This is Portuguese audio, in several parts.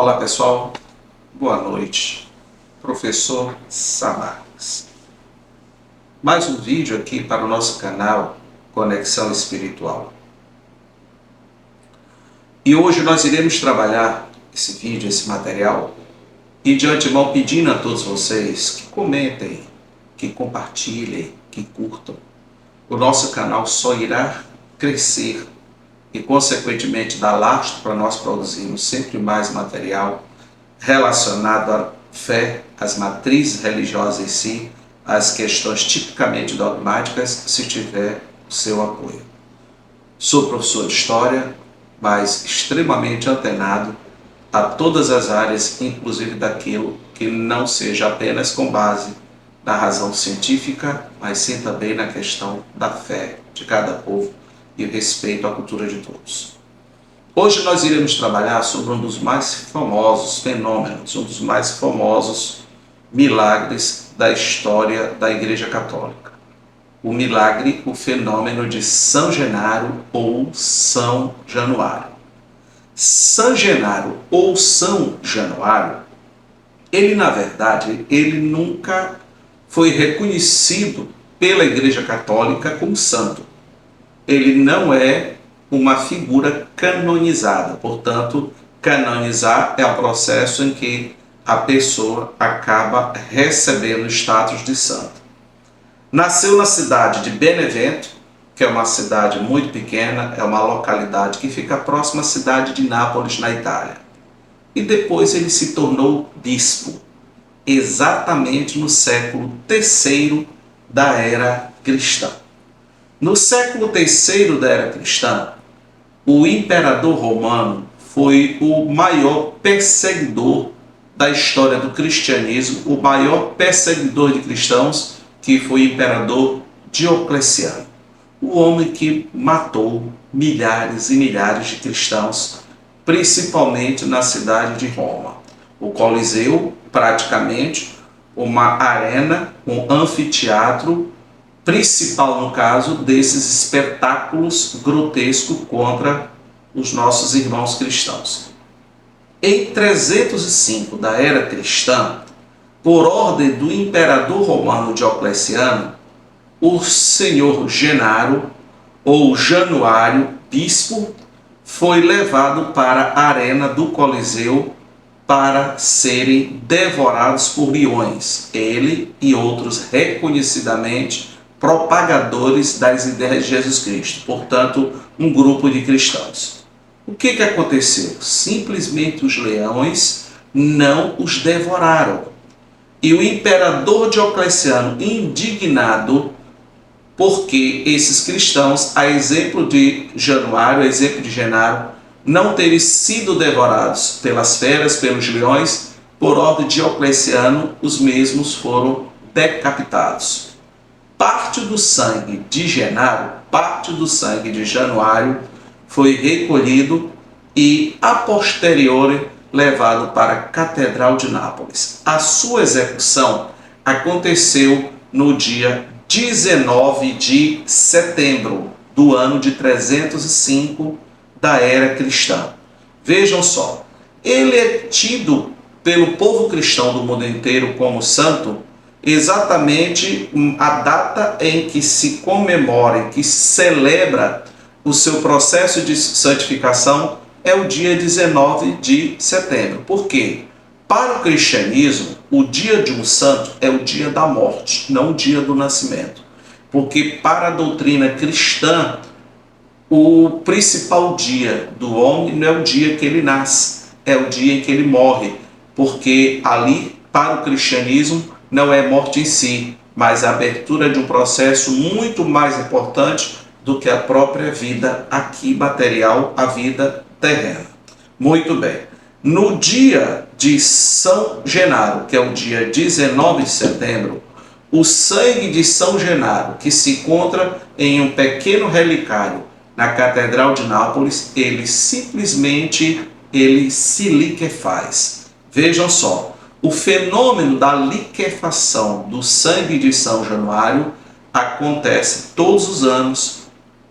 Olá pessoal, boa noite, professor Samarques. Mais um vídeo aqui para o nosso canal Conexão Espiritual. E hoje nós iremos trabalhar esse vídeo, esse material, e de antemão pedindo a todos vocês que comentem, que compartilhem, que curtam. O nosso canal só irá crescer e consequentemente dar lastro para nós produzirmos sempre mais material relacionado à fé, às matrizes religiosas em si, às questões tipicamente dogmáticas, se tiver o seu apoio. Sou professor de História, mas extremamente antenado a todas as áreas, inclusive daquilo que não seja apenas com base na razão científica, mas sim também na questão da fé de cada povo e respeito à cultura de todos. Hoje nós iremos trabalhar sobre um dos mais famosos fenômenos, um dos mais famosos milagres da história da Igreja Católica. O milagre, o fenômeno de São Genaro ou São Januário. São Genaro ou São Januário, ele na verdade, ele nunca foi reconhecido pela Igreja Católica como santo. Ele não é uma figura canonizada, portanto, canonizar é o processo em que a pessoa acaba recebendo o status de santo. Nasceu na cidade de Benevento, que é uma cidade muito pequena, é uma localidade que fica próxima à cidade de Nápoles, na Itália. E depois ele se tornou bispo, exatamente no século III da era cristã. No século III da era cristã, o imperador romano foi o maior perseguidor da história do cristianismo, o maior perseguidor de cristãos, que foi o imperador Diocleciano. O homem que matou milhares e milhares de cristãos, principalmente na cidade de Roma. O Coliseu, praticamente, uma arena, um anfiteatro, principal, no caso, desses espetáculos grotescos contra os nossos irmãos cristãos. Em 305 da era cristã, por ordem do imperador romano Diocleciano, o senhor Genaro, ou Januário, bispo, foi levado para a arena do Coliseu para serem devorados por leões, ele e outros reconhecidamente propagadores das ideias de Jesus Cristo, portanto, um grupo de cristãos. O que aconteceu? Simplesmente os leões não os devoraram. E o imperador Diocleciano, indignado, porque esses cristãos, a exemplo de Januário, a exemplo de Genaro, não terem sido devorados pelas feras, pelos leões, por ordem de Diocleciano, os mesmos foram decapitados. Parte do sangue de Genaro, parte do sangue de Januário foi recolhido e, a posteriori, levado para a Catedral de Nápoles. A sua execução aconteceu no dia 19 de setembro do ano de 305 da era cristã. Vejam só, ele é tido pelo povo cristão do mundo inteiro como santo, exatamente a data em que se comemora, em que se celebra o seu processo de santificação é o dia 19 de setembro. Por quê? Para o cristianismo, o dia de um santo é o dia da morte, não o dia do nascimento. Porque para a doutrina cristã, o principal dia do homem não é o dia que ele nasce, é o dia em que ele morre. Porque ali, para o cristianismo, não é morte em si, mas a abertura de um processo muito mais importante do que a própria vida aqui material, a vida terrena. Muito bem. No dia de São Genaro, que é o dia 19 de setembro, o sangue de São Genaro, que se encontra em um pequeno relicário na Catedral de Nápoles, ele simplesmente se liquefaz. Vejam só, o fenômeno da liquefação do sangue de São Januário acontece todos os anos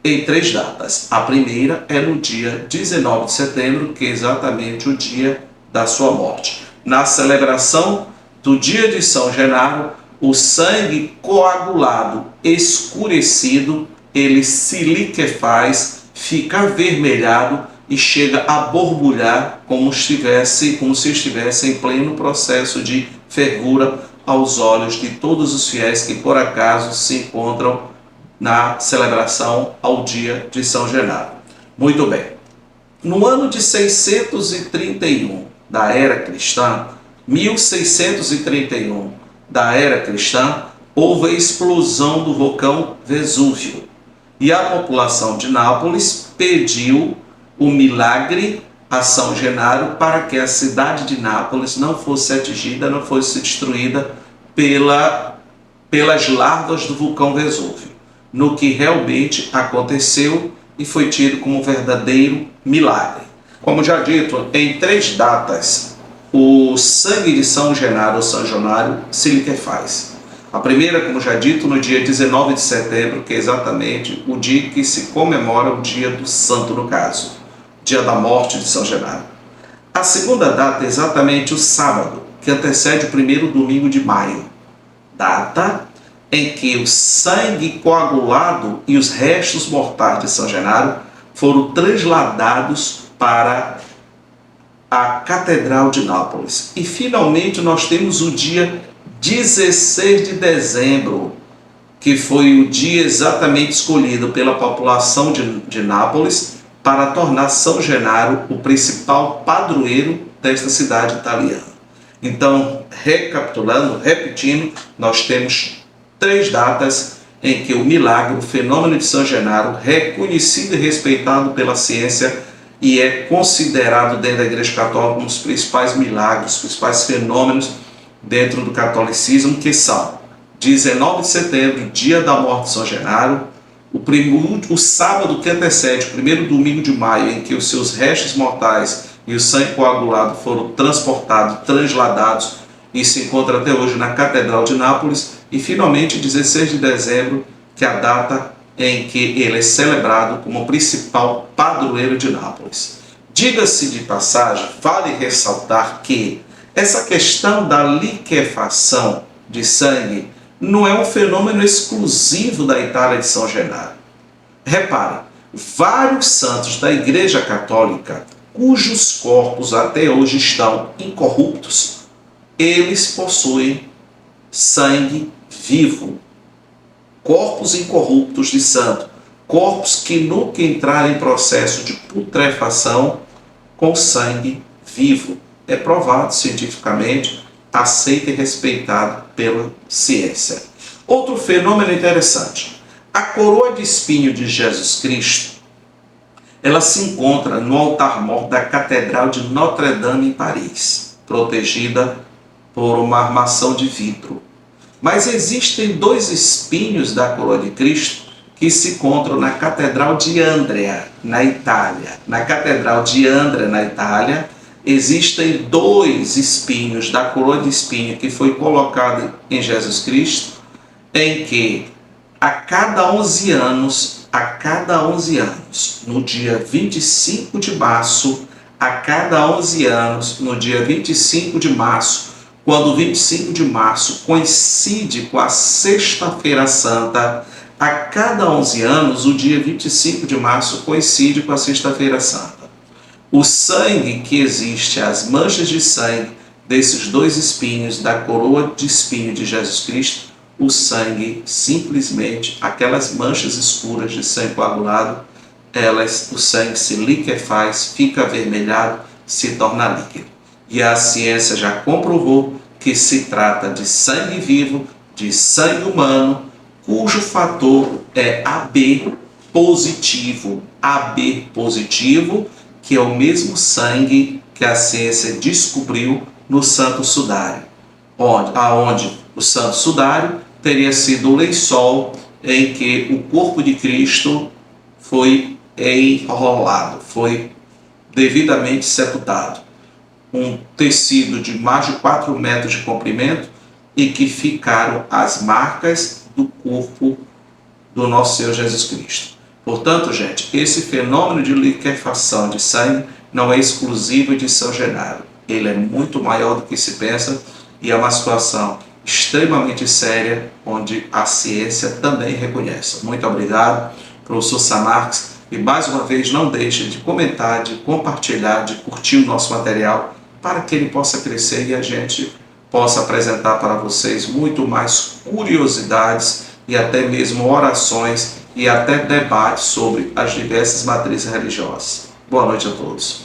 em 3 datas. A primeira é no dia 19 de setembro, que é exatamente o dia da sua morte. Na celebração do dia de São Genaro, o sangue coagulado, escurecido, ele se liquefaz, fica avermelhado e chega a borbulhar como se estivesse em pleno processo de fervura aos olhos de todos os fiéis que por acaso se encontram na celebração ao dia de São Genaro. Muito bem. No ano de 631 da era cristã, 1631 da era cristã, houve a explosão do vulcão Vesúvio e a população de Nápoles pediu o milagre a São Genaro para que a cidade de Nápoles não fosse atingida, não fosse destruída pelas larvas do vulcão Vesúvio, no que realmente aconteceu e foi tido como um verdadeiro milagre. Como já dito, em 3 datas, o sangue de São Genaro ou São Januário se liquefaz. A primeira, como já dito, no dia 19 de setembro, que é exatamente o dia que se comemora o dia do santo, no caso, dia da morte de São Genaro. A segunda data é exatamente o sábado, que antecede o primeiro domingo de maio, data em que o sangue coagulado e os restos mortais de São Genaro foram transladados para a Catedral de Nápoles. E finalmente nós temos o dia 16 de dezembro, que foi o dia exatamente escolhido pela população de Nápoles para tornar São Genaro o principal padroeiro desta cidade italiana. Então, recapitulando, repetindo, nós temos 3 datas em que o milagre, o fenômeno de São Genaro, reconhecido e respeitado pela ciência e é considerado dentro da Igreja Católica um dos principais milagres, os principais fenômenos dentro do catolicismo, que são 19 de setembro, dia da morte de São Genaro, o sábado que antecede o primeiro domingo de maio, em que os seus restos mortais e o sangue coagulado foram transportados, transladados e se encontra até hoje na Catedral de Nápoles, e finalmente 16 de dezembro, que é a data em que ele é celebrado como principal padroeiro de Nápoles. Diga-se de passagem, vale ressaltar que essa questão da liquefação de sangue não é um fenômeno exclusivo da Itália de São Genaro. Reparem, vários santos da Igreja Católica, cujos corpos até hoje estão incorruptos, eles possuem sangue vivo. Corpos incorruptos de santo, corpos que nunca entraram em processo de putrefação com sangue vivo. É provado cientificamente, aceito e respeitado pela ciência. Outro fenômeno interessante. A coroa de espinho de Jesus Cristo, ela se encontra no altar-mor da Catedral de Notre-Dame em Paris, protegida por uma armação de vidro. Mas existem 2 espinhos da coroa de Cristo que se encontram na Catedral de Andria, na Itália. Na Catedral de Andria, na Itália, existem 2 espinhos da coroa de espinho que foi colocada em Jesus Cristo, em que a cada 11 anos, no dia 25 de março, a cada 11 anos, no dia 25 de março, quando o 25 de março coincide com a Sexta-feira Santa, a cada 11 anos, o dia 25 de março coincide com a Sexta-feira Santa. O sangue que existe, as manchas de sangue desses 2 espinhos da coroa de espinho de Jesus Cristo, o sangue simplesmente, aquelas manchas escuras de sangue coagulado, o sangue se liquefaz, fica avermelhado, se torna líquido. E a ciência já comprovou que se trata de sangue vivo, de sangue humano, cujo fator é AB positivo. AB positivo, que é o mesmo sangue que a ciência descobriu no Santo Sudário, aonde o Santo Sudário teria sido o lençol em que o corpo de Cristo foi enrolado, foi devidamente sepultado. Um tecido de mais de 4 metros de comprimento e que ficaram as marcas do corpo do nosso Senhor Jesus Cristo. Portanto, gente, esse fenômeno de liquefação de sangue não é exclusivo de São Genaro. ele é muito maior do que se pensa e é uma situação extremamente séria, onde a ciência também reconhece. Muito obrigado, professor Samarques, e mais uma vez não deixe de comentar, de compartilhar, de curtir o nosso material, para que ele possa crescer e a gente possa apresentar para vocês muito mais curiosidades e até mesmo orações e até debates sobre as diversas matrizes religiosas. Boa noite a todos.